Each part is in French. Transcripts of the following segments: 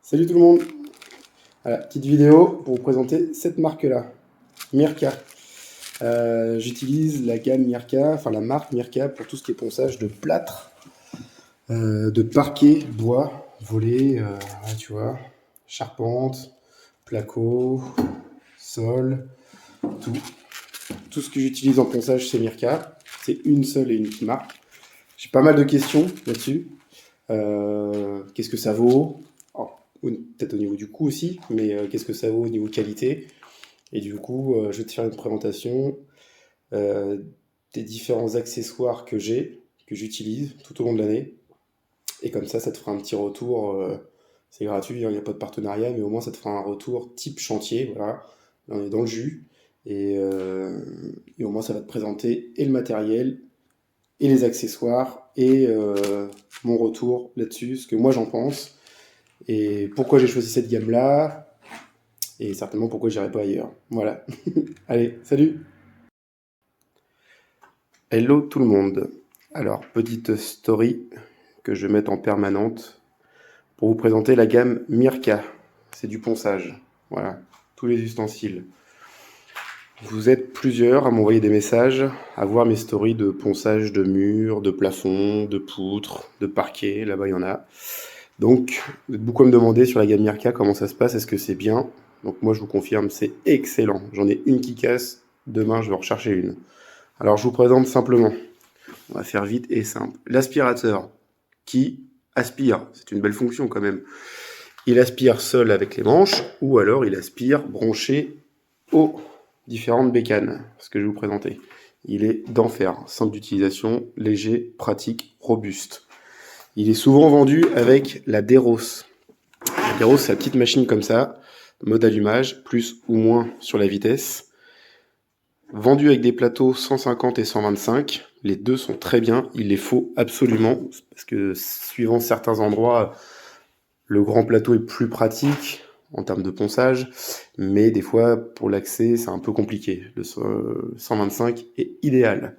Salut tout le monde. Voilà, petite vidéo pour vous présenter cette marque-là, Mirka. J'utilise la gamme Mirka, enfin la marque Mirka pour tout ce qui est ponçage de plâtre, de parquet, bois, volet, ouais, tu vois, charpente, placo, sol, tout. Tout ce que j'utilise en ponçage, c'est Mirka. C'est une seule et unique marque. J'ai pas mal de questions là-dessus. Qu'est-ce que ça vaut? Peut-être au niveau du coût aussi, mais qu'est-ce que ça vaut au niveau qualité? Et du coup, je vais te faire une présentation euh, des différents accessoires que j'utilise tout au long de l'année. Et comme ça te fera un petit retour. C'est gratuit, hein, il n'y a pas de partenariat, mais au moins ça te fera un retour type chantier. Voilà, là on est dans le jus. Et au moins ça va te présenter et le matériel, et les accessoires, et mon retour là-dessus, ce que moi j'en pense. Et pourquoi j'ai choisi cette gamme-là, et certainement pourquoi j'irai pas ailleurs. Voilà. Allez, salut! Hello tout le monde. Alors, petite story que je vais mettre en permanente pour vous présenter la gamme Mirka. C'est du ponçage. Voilà, tous les ustensiles. Vous êtes plusieurs à m'envoyer des messages, à voir mes stories de ponçage de murs, de plafonds, de poutres, de parquet. Là-bas, il y en a. Donc, vous êtes beaucoup à me demander sur la gamme Mirka comment ça se passe, est-ce que c'est bien? Donc moi, je vous confirme, c'est excellent. J'en ai une qui casse, demain, je vais en rechercher une. Alors, je vous présente simplement. On va faire vite et simple. L'aspirateur qui aspire, c'est une belle fonction quand même. Il aspire seul avec les manches ou alors il aspire branché aux différentes bécanes, ce que je vais vous présenter. Il est d'enfer, simple d'utilisation, léger, pratique, robuste. Il est souvent vendu avec la Deros. La Deros, c'est la petite machine comme ça, mode allumage, plus ou moins sur la vitesse. Vendu avec des plateaux 150 et 125, les deux sont très bien, il les faut absolument, parce que suivant certains endroits, le grand plateau est plus pratique en termes de ponçage, mais des fois, pour l'accès, c'est un peu compliqué. Le 125 est idéal.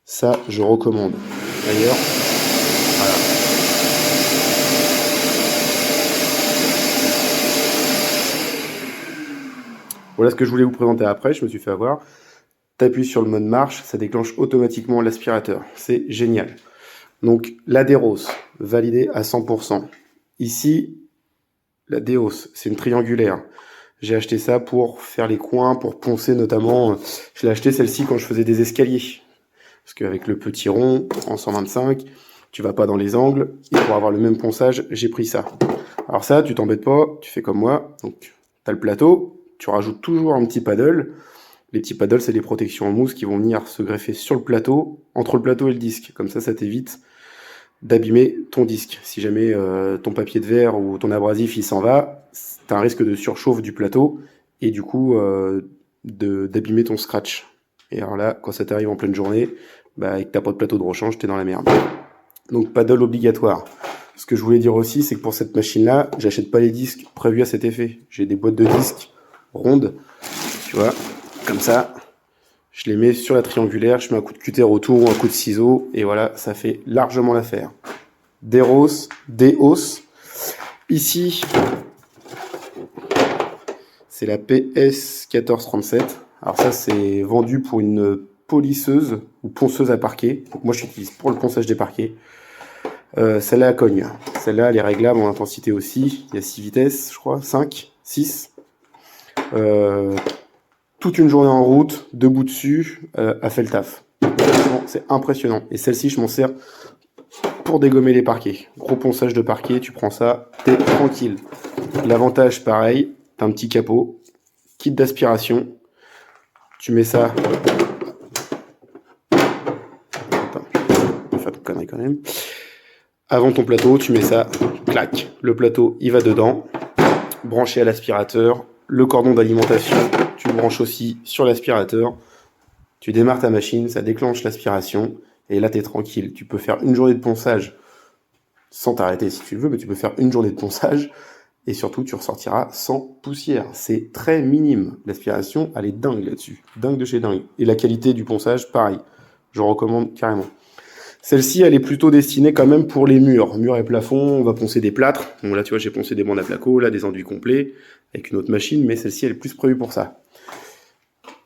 Ça, je recommande. D'ailleurs, voilà. Voilà ce que je voulais vous présenter après, je me suis fait avoir. T'appuies sur le mode marche, ça déclenche automatiquement l'aspirateur. C'est génial. Donc la Deros, validée à 100%. Ici, la Deos, c'est une triangulaire. J'ai acheté ça pour faire les coins, pour poncer notamment. Je l'ai acheté celle-ci quand je faisais des escaliers. Parce qu'avec le petit rond en 125, tu vas pas dans les angles. Et pour avoir le même ponçage, j'ai pris ça. Alors ça, tu t'embêtes pas, tu fais comme moi. Donc tu as le plateau, tu rajoutes toujours un petit paddle. Les petits paddles, c'est des protections en mousse qui vont venir se greffer sur le plateau, entre le plateau et le disque. Comme ça t'évite d'abîmer ton disque. Si jamais ton papier de verre ou ton abrasif il s'en va, tu as un risque de surchauffe du plateau et du coup d'abîmer ton scratch. Et alors là, quand ça t'arrive en pleine journée, bah, et que t'as pas de plateau de rechange, t'es dans la merde. Donc paddle obligatoire. Ce que je voulais dire aussi, c'est que pour cette machine-là, j'achète pas les disques prévus à cet effet. J'ai des boîtes de disques rondes, tu vois, comme ça. Je les mets sur la triangulaire, je mets un coup de cutter autour ou un coup de ciseau, et voilà, ça fait largement l'affaire. Deros, Deos. Ici, c'est la PS 1437. Alors ça, c'est vendu pour une polisseuse ou ponceuse à parquet. Donc moi, je l'utilise pour le ponçage des parquets. Celle-là, elle cogne. Celle-là, elle est réglable en intensité aussi. Il y a 6 vitesses, je crois, 5, 6. Toute une journée en route, debout dessus, a fait le taf. C'est impressionnant. Et celle-ci, je m'en sers pour dégommer les parquets. Gros ponçage de parquet, tu prends ça, t'es tranquille. L'avantage, pareil, t'as un petit capot, kit d'aspiration. Tu mets ça. Attends, je vais faire une connerie quand même. Avant ton plateau, tu mets ça, clac. Le plateau, il va dedans, branché à l'aspirateur. Le cordon d'alimentation, tu le branches aussi sur l'aspirateur. Tu démarres ta machine, ça déclenche l'aspiration. Et là, tu es tranquille. Tu peux faire une journée de ponçage sans t'arrêter si tu veux, mais tu peux faire une journée de ponçage. Et surtout, tu ressortiras sans poussière. C'est très minime. L'aspiration, elle est dingue là-dessus. Dingue de chez dingue. Et la qualité du ponçage, pareil. Je recommande carrément. Celle-ci, elle est plutôt destinée quand même pour les murs. Murs et plafonds, on va poncer des plâtres. Bon, là, tu vois, j'ai poncé des bandes à placo, là, des enduits complets, avec une autre machine, mais celle-ci, elle est plus prévue pour ça.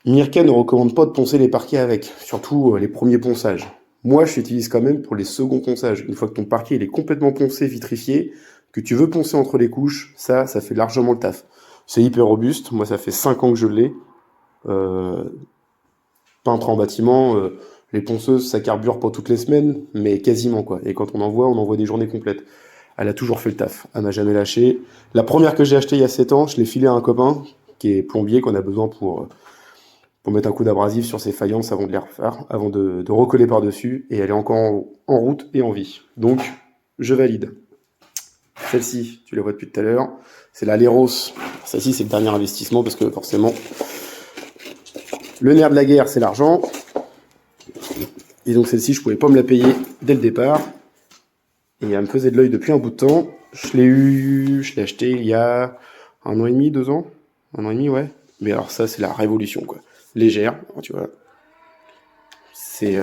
Mirka ne recommande pas de poncer les parquets avec, surtout les premiers ponçages. Moi, je l'utilise quand même pour les seconds ponçages. Une fois que ton parquet il est complètement poncé, vitrifié, que tu veux poncer entre les couches, ça fait largement le taf. C'est hyper robuste. Moi, ça fait 5 ans que je l'ai. Peintre en bâtiment, les ponceuses, ça carbure pas toutes les semaines, mais quasiment, quoi. Et quand on envoie des journées complètes. Elle a toujours fait le taf. Elle m'a jamais lâché. La première que j'ai achetée il y a 7 ans, je l'ai filée à un copain qui est plombier, qu'on a besoin pour mettre un coup d'abrasif sur ses faïences avant de les refaire, avant de recoller par-dessus. Et elle est encore en route et en vie. Donc, je valide. Celle-ci, tu la vois depuis tout à l'heure, c'est la Leros. Celle-ci, c'est le dernier investissement parce que forcément, le nerf de la guerre, c'est l'argent. Et donc celle-ci, je pouvais pas me la payer dès le départ. Et elle me faisait de l'œil depuis un bout de temps. Je l'ai acheté il y a 1 an et demi, 2 ans. 1 an et demi, ouais. Mais alors ça, c'est la révolution, quoi. Légère, tu vois. C'est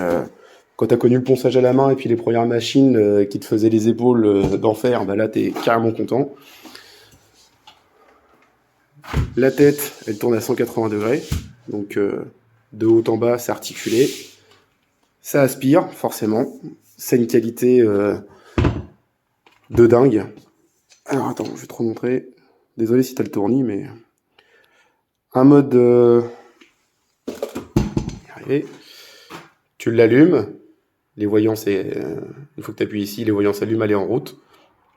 quand t'as connu le ponçage à la main et puis les premières machines qui te faisaient les épaules d'enfer, bah là, t'es carrément content. La tête, elle tourne à 180 degrés. Donc de haut en bas, c'est articulé. Ça aspire, forcément. C'est une qualité de dingue. Alors attends, je vais te remontrer. Désolé si t'as le tournis, mais... Un mode... Allez. Tu l'allumes. Les voyants, c'est... Une fois que tu appuies ici, les voyants s'allument, elle est en route.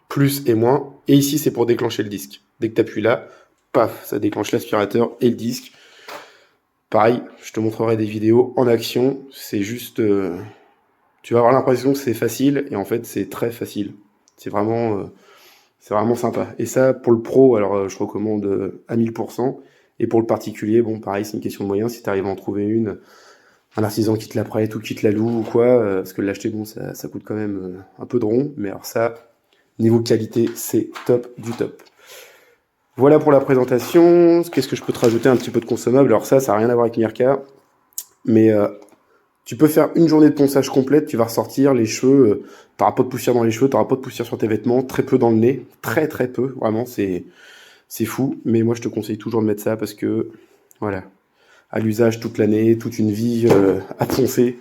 Plus et moins. Et ici, c'est pour déclencher le disque. Dès que tu appuies là, paf, ça déclenche l'aspirateur et le disque. Pareil, je te montrerai des vidéos en action. C'est juste... tu vas avoir l'impression que c'est facile, et en fait, c'est très facile. C'est vraiment sympa. Et ça, pour le pro, alors je recommande à 1000%. Et pour le particulier, bon, pareil, c'est une question de moyens. Si tu arrives à en trouver un artisan qui te la prête ou qui te la loue ou quoi, parce que l'acheter, bon, ça coûte quand même un peu de rond. Mais alors ça, niveau qualité, c'est top du top. Voilà pour la présentation. Qu'est-ce que je peux te rajouter? Un petit peu de consommable. Alors ça n'a rien à voir avec Mirka. Mais tu peux faire une journée de ponçage complète, tu vas ressortir les cheveux, t'auras pas de poussière dans les cheveux, t'auras pas de poussière sur tes vêtements, très peu dans le nez, très très peu, vraiment, c'est fou. Mais moi, je te conseille toujours de mettre ça parce que, voilà, à l'usage toute l'année, toute une vie à poncer,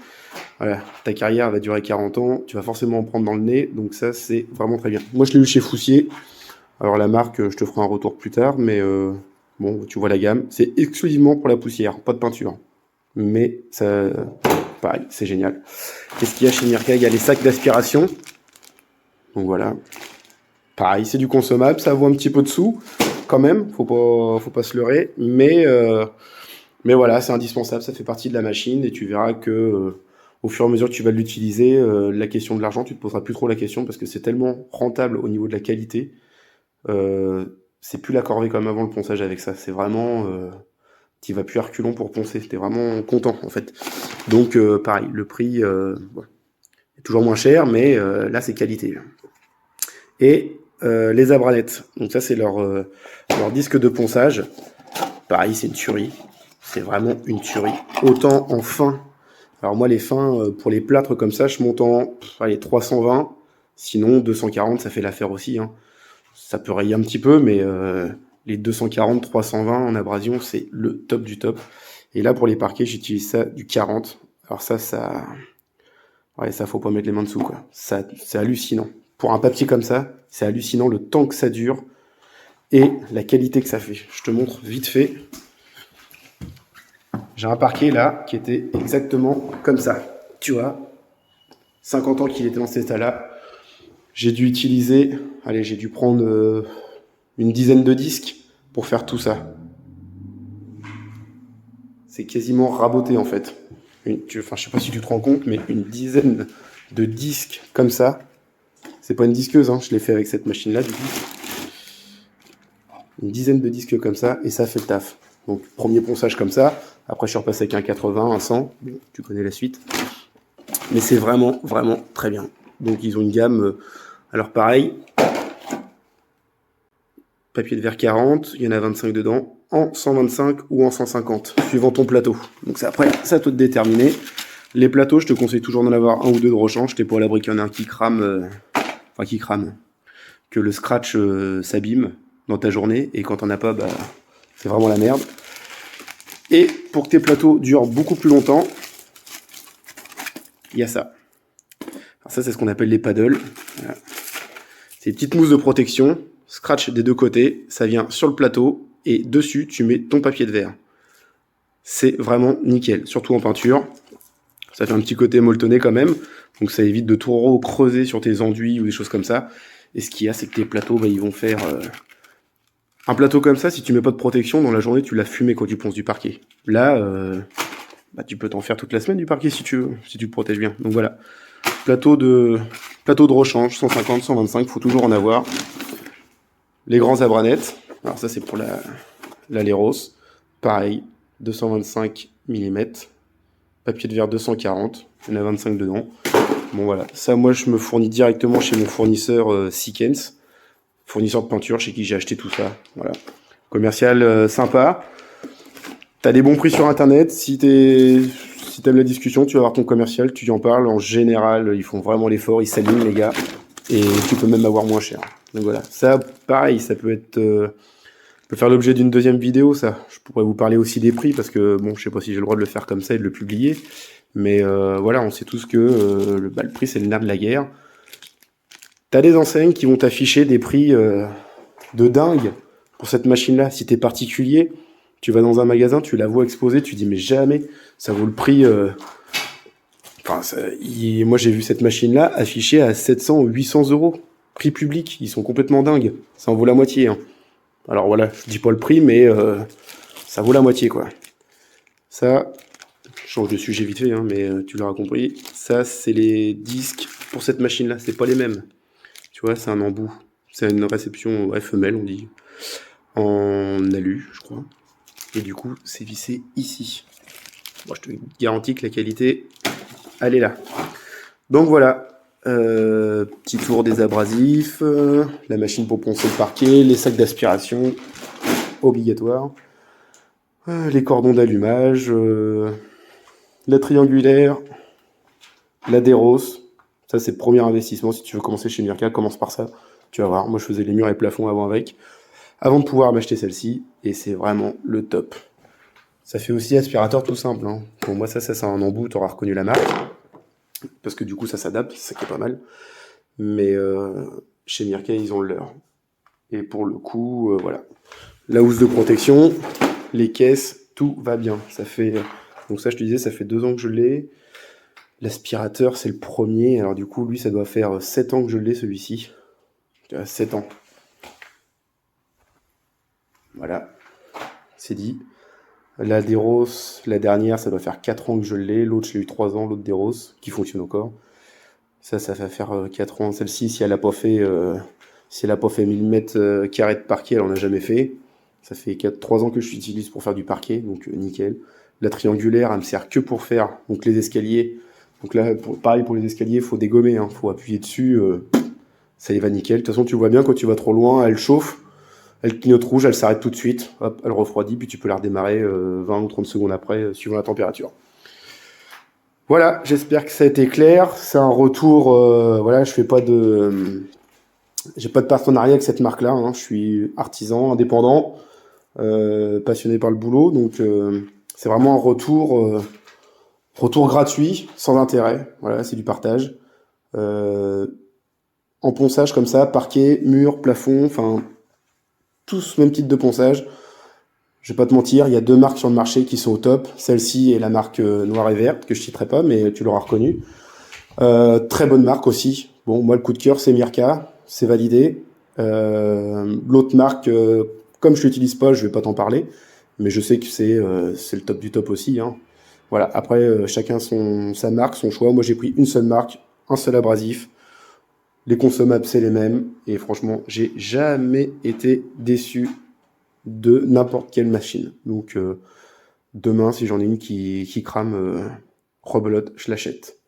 voilà, ta carrière va durer 40 ans, tu vas forcément en prendre dans le nez, donc ça, c'est vraiment très bien. Moi, je l'ai eu chez Foussier, alors la marque, je te ferai un retour plus tard, mais bon, tu vois la gamme, c'est exclusivement pour la poussière, pas de peinture. Mais ça... Pareil, c'est génial. Qu'est-ce qu'il y a chez Mirka? Il y a les sacs d'aspiration. Donc voilà. Pareil, c'est du consommable. Ça vaut un petit peu de sous, quand même. Faut pas se leurrer. Mais voilà, c'est indispensable. Ça fait partie de la machine. Et tu verras que au fur et à mesure que tu vas l'utiliser, la question de l'argent, tu te poseras plus trop la question parce que c'est tellement rentable au niveau de la qualité. C'est plus la corvée comme avant le ponçage avec ça. C'est vraiment... tu vas plus à reculons pour poncer. T'es vraiment content, en fait. Donc, pareil, le prix est toujours moins cher, mais là, c'est qualité. Et les abranettes. Donc ça, c'est leur disque de ponçage. Pareil, c'est une tuerie. C'est vraiment une tuerie. Autant en fin. Alors moi, les fins, pour les plâtres comme ça, je monte en 320. Sinon, 240, ça fait l'affaire aussi. Hein. Ça peut rayer un petit peu, mais les 240, 320 en abrasion, c'est le top du top. Et là, pour les parquets, j'utilise ça du 40. Alors ça faut pas mettre les mains dessous, quoi. Ça, c'est hallucinant. Pour un papier comme ça, c'est hallucinant le temps que ça dure et la qualité que ça fait. Je te montre vite fait. J'ai un parquet là qui était exactement comme ça. Tu vois, 50 ans qu'il était dans cet état-là. J'ai dû prendre une dizaine de disques pour faire tout ça. C'est quasiment raboté en fait. Je sais pas si tu te rends compte, mais une dizaine de disques comme ça. C'est pas une disqueuse, hein, je l'ai fait avec cette machine-là, du coup. Une dizaine de disques comme ça, et ça fait le taf. Donc, premier ponçage comme ça. Après, je suis repassé avec un 80, un 100. Bon, tu connais la suite. Mais c'est vraiment, vraiment très bien. Donc, ils ont une gamme... alors, pareil. Papier de verre 40, il y en a 25 dedans. En 125 ou en 150, suivant ton plateau. Donc, après, ça à toi de déterminer. Les plateaux, je te conseille toujours d'en avoir un ou deux de rechange. T'es pas à l'abri qu'il y en ait un qui crame, enfin qui crame, que le scratch s'abîme dans ta journée, et quand t'en as pas, bah, c'est vraiment la merde. Et pour que tes plateaux durent beaucoup plus longtemps, il y a ça. Alors ça, c'est ce qu'on appelle les paddles. Voilà. C'est une petite mousse de protection, scratch des deux côtés, ça vient sur le plateau, et dessus, tu mets ton papier de verre. C'est vraiment nickel, surtout en peinture. Ça fait un petit côté molletonné quand même, donc ça évite de trop creuser sur tes enduits ou des choses comme ça. Et ce qu'il y a, c'est que tes plateaux, bah, ils vont faire... Un plateau comme ça, si tu mets pas de protection, dans la journée, tu l'as fumé quand tu ponces du parquet. Là, bah, tu peux t'en faire toute la semaine du parquet si tu veux, si tu te protèges bien. Donc voilà, plateau de rechange, 150, 125, faut toujours en avoir. Les grands abranettes, alors ça c'est pour la Leros, pareil, 225 mm. Papier de verre 240, il y en a 25 dedans. Bon voilà, ça moi je me fournis directement chez mon fournisseur Seekens, fournisseur de peinture chez qui j'ai acheté tout ça. Voilà, commercial sympa. T'as des bons prix sur internet, si t'aimes la discussion, tu vas voir ton commercial, tu en parles. En général, ils font vraiment l'effort, ils s'alignent les gars, et tu peux même avoir moins cher. Donc voilà, ça pareil, ça peut faire l'objet d'une deuxième vidéo, ça. Je pourrais vous parler aussi des prix, parce que, bon, je sais pas si j'ai le droit de le faire comme ça et de le publier, mais voilà, on sait tous que le prix, c'est le nerf de la guerre. T'as des enseignes qui vont t'afficher des prix de dingue pour cette machine-là. Si t'es particulier, tu vas dans un magasin, tu la vois exposée, tu dis, mais jamais ça vaut le prix... Enfin, moi, j'ai vu cette machine-là affichée à 700 ou 800 euros. Prix public, ils sont complètement dingues. Ça en vaut la moitié, hein. Alors voilà, je dis pas le prix, mais ça vaut la moitié, quoi. Ça, je change de sujet vite fait, hein, mais tu l'auras compris. Ça, c'est les disques pour cette machine-là, c'est pas les mêmes. Tu vois, c'est un embout. C'est une réception femelle, on dit, en alu, je crois. Et du coup, c'est vissé ici. Bon, je te garantis que la qualité, elle est là. Donc voilà. Petit tour des abrasifs, la machine pour poncer le parquet, les sacs d'aspiration, obligatoire, les cordons d'allumage, la triangulaire, la Deros. Ça, c'est le premier investissement. Si tu veux commencer chez Mirka, commence par ça. Tu vas voir, moi je faisais les murs et plafonds avant de pouvoir m'acheter celle-ci, et c'est vraiment le top. Ça fait aussi aspirateur tout simple, hein. Pour moi, ça c'est un embout, tu auras reconnu la marque, parce que du coup ça s'adapte, c'est ça qui est pas mal. Mais chez Mirka, ils ont le leur. Et pour le coup, voilà. La housse de protection, les caisses, tout va bien. Ça fait, donc ça, je te disais, ça fait 2 ans que je l'ai. L'aspirateur, c'est le premier. Alors du coup, lui, ça doit faire 7 ans que je l'ai, celui-ci. 7 ans. Voilà. C'est dit. La Deros, la dernière, ça doit faire 4 ans que je l'ai. L'autre, je l'ai eu 3 ans, l'autre Deros, qui fonctionne encore. Ça va faire 4 ans. Celle-ci, si elle n'a pas fait 1000 mètres carrés de parquet, elle en a jamais fait. Ça fait 3 ans que je l'utilise pour faire du parquet, donc nickel. La triangulaire, elle me sert que pour faire donc les escaliers. Donc là, pareil pour les escaliers, il faut dégommer, hein, faut appuyer dessus, ça y va nickel. De toute façon, tu vois bien, quand tu vas trop loin, elle chauffe, elle clignote rouge, elle s'arrête tout de suite, hop, elle refroidit, puis tu peux la redémarrer 20 ou 30 secondes après, suivant la température. Voilà, j'espère que ça a été clair. C'est un retour, voilà, j'ai pas de partenariat avec cette marque-là, hein. Je suis artisan, indépendant, passionné par le boulot, donc c'est vraiment un retour gratuit, sans intérêt. Voilà, c'est du partage. En ponçage comme ça, parquet, mur, plafond, enfin, tous même type de ponçage. Je vais pas te mentir, il y a 2 marques sur le marché qui sont au top. Celle-ci est la marque noire et verte, que je citerai pas, mais tu l'auras reconnue. Très bonne marque aussi. Bon, moi, le coup de cœur, c'est Mirka. C'est validé. L'autre marque, comme je l'utilise pas, je vais pas t'en parler. Mais je sais que c'est le top du top aussi, hein. Voilà. Après, chacun sa marque, son choix. Moi, j'ai pris une seule marque, un seul abrasif. Les consommables, c'est les mêmes. Et franchement, j'ai jamais été déçu de n'importe quelle machine. Donc, demain, si j'en ai une qui crame, rebelote, je l'achète.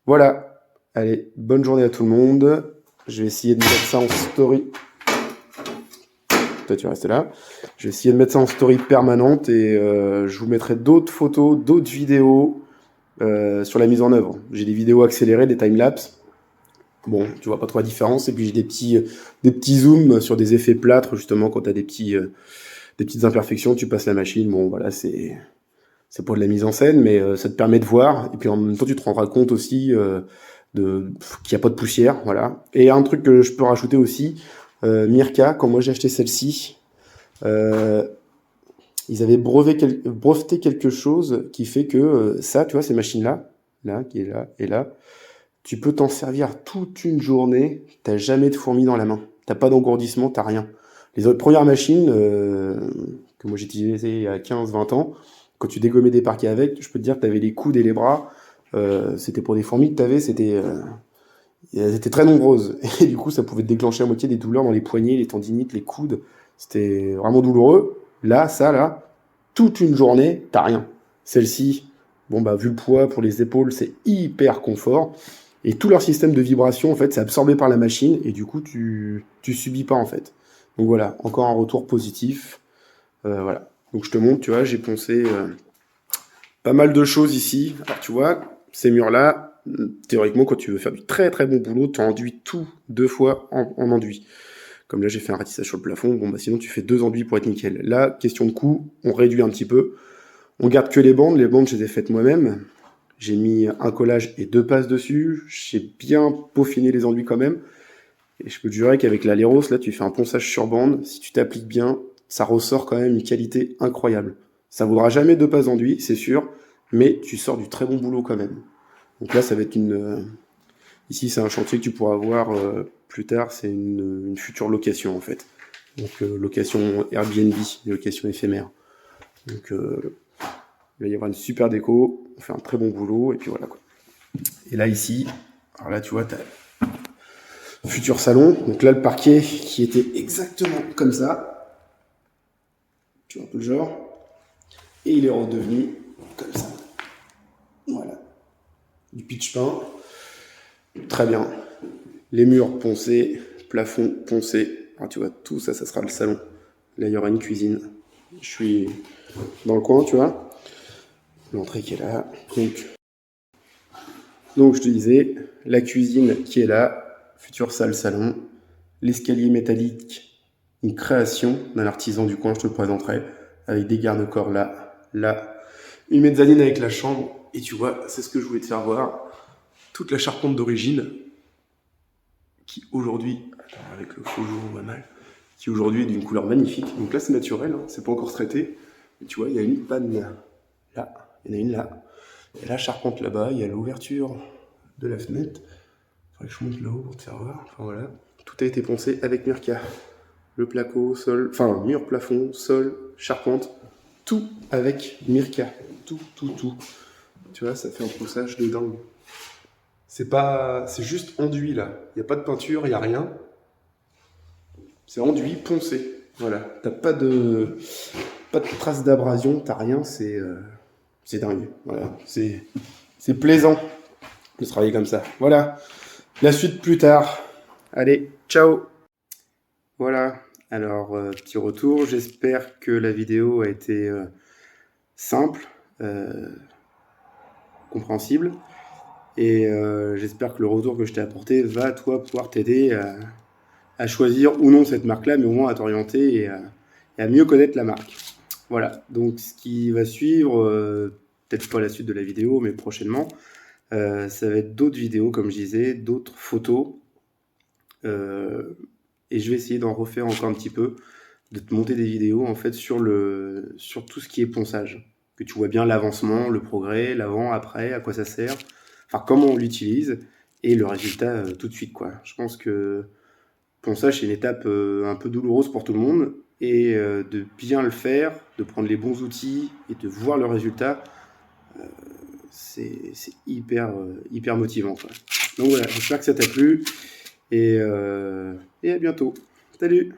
Voilà. Allez, bonne journée à tout le monde. Je vais essayer de mettre ça en story. Toi, tu restes là. Je vais essayer de mettre ça en story permanente, et je vous mettrai d'autres photos, d'autres vidéos sur la mise en œuvre. J'ai des vidéos accélérées, des timelapses. Bon, tu vois pas trop la différence. Et puis j'ai des petits zooms sur des effets plâtres, justement, quand tu as des petites imperfections, tu passes la machine. Bon, voilà, c'est pour de la mise en scène, mais ça te permet de voir. Et puis en même temps, tu te rendras compte aussi qu'il n'y a pas de poussière. Voilà. Et un truc que je peux rajouter aussi, Mirka, quand moi j'ai acheté celle-ci, euh, ils avaient breveté quelque chose qui fait que ça, tu vois, ces machines-là, là, qui est là et là, tu peux t'en servir toute une journée, t'as jamais de fourmis dans la main, t'as pas d'engourdissement, t'as rien. Les autres premières machines que moi j'utilisais il y a 15-20 ans, quand tu dégommais des parquets avec, je peux te dire que t'avais les coudes et les bras, c'était pour des fourmis que t'avais, elles étaient très nombreuses. Et du coup, ça pouvait te déclencher à moitié des douleurs dans les poignets, les tendinites, les coudes. C'était vraiment douloureux. Là, ça, là, toute une journée, t'as rien. Celle-ci, bon, bah, vu le poids pour les épaules, c'est hyper confort. Et tout leur système de vibration, en fait, c'est absorbé par la machine. Et du coup, tu subis pas, en fait. Donc voilà, encore un retour positif. Voilà. Donc je te montre, tu vois, j'ai poncé pas mal de choses ici. Alors tu vois, ces murs-là, théoriquement, quand tu veux faire du très très bon boulot, tu enduis tout 2 fois en enduit. Comme là, j'ai fait un ratissage sur le plafond, bon bah sinon tu fais 2 enduits pour être nickel. Là, question de coût, on réduit un petit peu. On garde que les bandes je les ai faites moi-même. J'ai mis un collage et 2 passes dessus. J'ai bien peaufiné les enduits quand même. Et je peux te jurer qu'avec la Leros, là, tu fais un ponçage sur bande. Si tu t'appliques bien, ça ressort quand même une qualité incroyable. Ça vaudra jamais 2 passes d'enduit, c'est sûr, mais tu sors du très bon boulot quand même. Donc là, ça va être ici, c'est un chantier que tu pourras voir plus tard. C'est une future location en fait. Donc location Airbnb, location éphémère. Donc il va y avoir une super déco. On fait un très bon boulot et puis voilà quoi. Et là ici, alors là tu vois, t'as futur salon. Donc là le parquet qui était exactement comme ça. Tu vois un peu le genre. Et il est redevenu comme ça. Voilà. Du pitch peint. Très bien. Les murs poncés, plafond poncé. Alors, tu vois, tout ça, ça sera le salon. Là, il y aura une cuisine. Je suis dans le coin, tu vois. L'entrée qui est là. Donc, je te disais, la cuisine qui est là. Future salle salon. L'escalier métallique, une création d'un artisan du coin, je te le présenterai. Avec des garde-corps là, là. Une mezzanine avec la chambre. Et tu vois, c'est ce que je voulais te faire voir. Toute la charpente d'origine, qui aujourd'hui, attends, avec le faux jour, on voit mal, qui aujourd'hui est d'une couleur magnifique. Donc là, c'est naturel, hein, c'est pas encore traité. Mais tu vois, il y a une panne là, il y en a une là. Il y a la charpente là-bas, il y a l'ouverture de la fenêtre. Faudrait que je monte là-haut pour te faire voir. Enfin voilà, tout a été poncé avec Mirka. Le placo, sol, enfin mur, plafond, sol, charpente, tout avec Mirka. Tout, tout, tout. Tu vois, ça fait un ponçage de dingue. C'est juste enduit là. Il n'y a pas de peinture, il n'y a rien. C'est enduit, poncé. Voilà. T'as pas de traces d'abrasion, t'as rien, c'est dingue. Voilà. C'est plaisant de travailler comme ça. Voilà. La suite plus tard. Allez, ciao. Voilà. Alors, petit retour. J'espère que la vidéo a été simple, compréhensible. Et j'espère que le retour que je t'ai apporté va, toi, pouvoir t'aider à choisir ou non cette marque-là, mais au moins à t'orienter et à mieux connaître la marque. Voilà, donc ce qui va suivre, peut-être pas la suite de la vidéo, mais prochainement, ça va être d'autres vidéos, comme je disais, d'autres photos. Et je vais essayer d'en refaire encore un petit peu, de te monter des vidéos en fait sur tout ce qui est ponçage. Que tu vois bien l'avancement, le progrès, l'avant, après, à quoi ça sert, enfin comment on l'utilise, et le résultat tout de suite, quoi. Je pense que ponçage, c'est une étape un peu douloureuse pour tout le monde, et de bien le faire, de prendre les bons outils et de voir le résultat, c'est hyper motivant, quoi. Donc voilà, j'espère que ça t'a plu, et à bientôt. Salut!